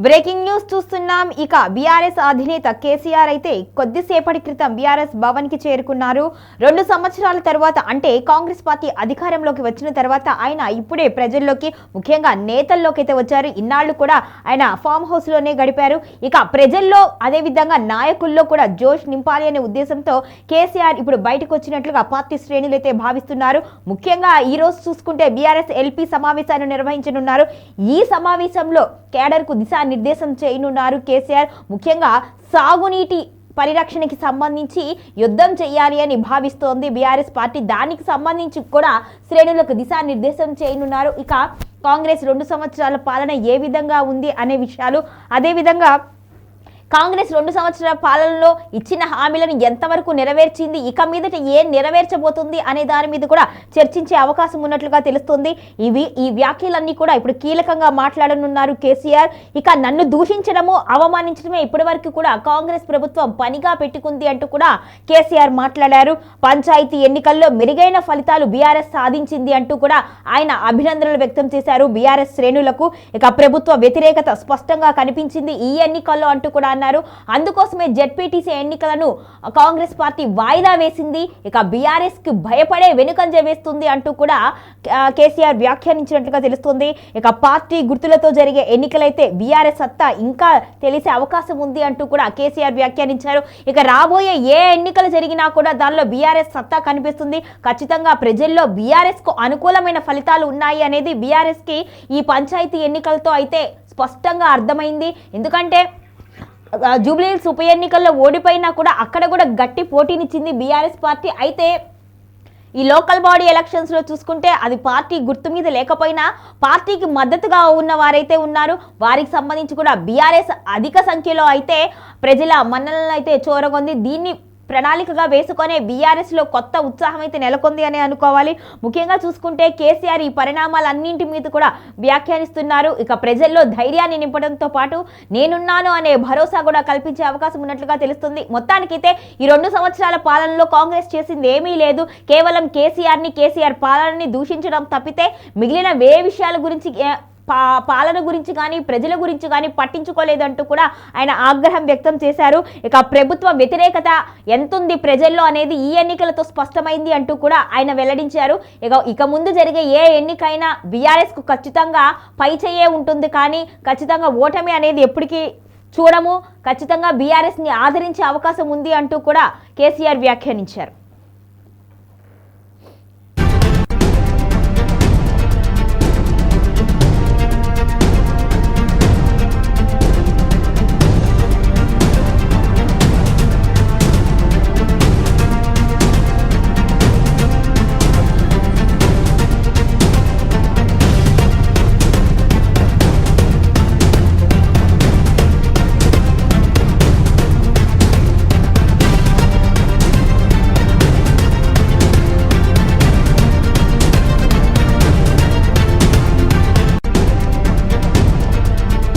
Breaking news చూస్తున్నాం. ఇక BRS అధినేత కేసీఆర్ అయితే కొద్దిసేపటి క్రితం బీఆర్ఎస్ భవన్ కి చేరుకున్నారు. 2 సంవత్సరాల తర్వాత అంటే కాంగ్రెస్ పార్టీ అధికారంలోకి వచ్చిన తర్వాత ఆయన ఇప్పుడే ప్రజల్లోకి ముఖ్యంగా నేతల్లోకి అయితే వచ్చారు. ఇన్నాళ్ళు కూడా ఆయన ఫామ్ హౌస్ లోనే గడిపారు. ఇక ప్రజల్లో అదే విధంగా నాయకుల్లో కూడా జోష్ నింపాలి అనే ఉద్దేశంతో కేసీఆర్ ఇప్పుడు బయటకు వచ్చినట్లుగా పార్టీ శ్రేణులు అయితే భావిస్తున్నారు. ముఖ్యంగా ఈ రోజు చూసుకుంటే బీఆర్ఎస్ ఎల్పీ సమావేశాన్ని నిర్వహించనున్నారు. ఈ సమావేశంలో కేడర్ కు దిశానిర్దేశం చేయనున్నారు కేసీఆర్. ముఖ్యంగా సాగునీటి పరిరక్షణకి సంబంధించి యుద్ధం చేయాలి అని భావిస్తోంది బీఆర్ఎస్ పార్టీ. దానికి సంబంధించి కూడా శ్రేణులకు దిశానిర్దేశం చేయనున్నారు. ఇక కాంగ్రెస్ 2 సంవత్సరాల పాలన ఏ విధంగా ఉంది అనే విషయాలు, అదేవిధంగా కాంగ్రెస్ 2 సంవత్సరాల పాలనలో ఇచ్చిన హామీలను ఎంతవరకు నెరవేర్చింది, ఇక మీదట ఏం నెరవేర్చబోతుంది అనే దాని మీద కూడా చర్చించే అవకాశం ఉన్నట్లుగా తెలుస్తుంది. ఈ వ్యాఖ్యలన్నీ కూడా ఇప్పుడు కీలకంగా మాట్లాడనున్నారు కేసీఆర్. ఇక నన్ను దూషించడము, అవమానించడమే ఇప్పటి వరకు కూడా కాంగ్రెస్ ప్రభుత్వం పనిగా పెట్టుకుంది అంటూ కూడా కేసీఆర్ మాట్లాడారు. పంచాయతీ ఎన్నికల్లో మెరుగైన ఫలితాలు బీఆర్ఎస్ సాధించింది అంటూ కూడా ఆయన అభినందనలు వ్యక్తం చేశారు బీఆర్ఎస్ శ్రేణులకు. ఇక ప్రభుత్వ వ్యతిరేకత స్పష్టంగా కనిపించింది ఈ ఎన్నికల్లో అంటూ కూడా అన్నారు. అందుకోసమే జెడ్పీటీసీ ఎన్నికలను కాంగ్రెస్ పార్టీ వాయిదా వేసింది. ఇక బీఆర్ఎస్ కి భయపడే వెనుకంజ వేస్తుంది అంటూ కూడా కేసీఆర్ వ్యాఖ్యానించినట్లుగా తెలుస్తుంది. ఇక పార్టీ గుర్తులతో జరిగే ఎన్నికలైతే బీఆర్ఎస్ సత్తా ఇంకా తెలిసే అవకాశం ఉంది అంటూ కూడా కేసీఆర్ వ్యాఖ్యానించారు. ఇక రాబోయే ఏ ఎన్నికలు జరిగినా కూడా దానిలో బీఆర్ఎస్ సత్తా కనిపిస్తుంది. ఖచ్చితంగా ప్రజల్లో బీఆర్ఎస్ కు అనుకూలమైన ఫలితాలు ఉన్నాయి అనేది బీఆర్ఎస్ కి ఈ పంచాయతీ ఎన్నికలతో అయితే స్పష్టంగా అర్థమైంది. ఎందుకంటే జూబ్లీహిల్స్ ఉప ఎన్నికల్లో ఓడిపోయినా కూడా అక్కడ కూడా గట్టి పోటీనిచ్చింది బీఆర్ఎస్ పార్టీ. అయితే ఈ లోకల్ బాడీ ఎలక్షన్స్లో చూసుకుంటే అది పార్టీ గుర్తు మీద లేకపోయినా పార్టీకి మద్దతుగా ఉన్న వారైతే ఉన్నారు. వారికి సంబంధించి కూడా బీఆర్ఎస్ అధిక సంఖ్యలో అయితే ప్రజల మన్ననలను అయితే చూరగొంది. దీన్ని ప్రణాళికగా వేసుకునే బీఆర్ఎస్లో కొత్త ఉత్సాహం అయితే నెలకొంది అని అనుకోవాలి. ముఖ్యంగా చూసుకుంటే కేసీఆర్ ఈ పరిణామాలన్నింటి మీద కూడా వ్యాఖ్యానిస్తున్నారు. ఇక ప్రజల్లో ధైర్యాన్ని నింపడంతో పాటు నేనున్నాను అనే భరోసా కూడా కల్పించే అవకాశం ఉన్నట్లుగా తెలుస్తుంది. మొత్తానికైతే ఈ 2 సంవత్సరాల పాలనలో కాంగ్రెస్ చేసింది ఏమీ లేదు. కేవలం కేసీఆర్ పాలనని దూషించడం తప్పితే మిగిలిన ఏ విషయాల గురించి పాలన గురించి కానీ ప్రజల గురించి కానీ పట్టించుకోలేదంటూ కూడా ఆయన ఆగ్రహం వ్యక్తం చేశారు. ఇక ప్రభుత్వ వ్యతిరేకత ఎంతుంది ప్రజల్లో అనేది ఈ ఎన్నికలతో స్పష్టమైంది అంటూ కూడా ఆయన వెల్లడించారు. ఇక ముందు జరిగే ఏ ఎన్నికైనా బీఆర్ఎస్ కు ఖచ్చితంగా పైచేయే ఉంటుంది, కానీ ఖచ్చితంగా ఓటమి అనేది ఎప్పటికీ చూడము. ఖచ్చితంగా బీఆర్ఎస్ ని ఆదరించే అవకాశం ఉంది అంటూ కూడా కేసీఆర్ వ్యాఖ్యానించారు.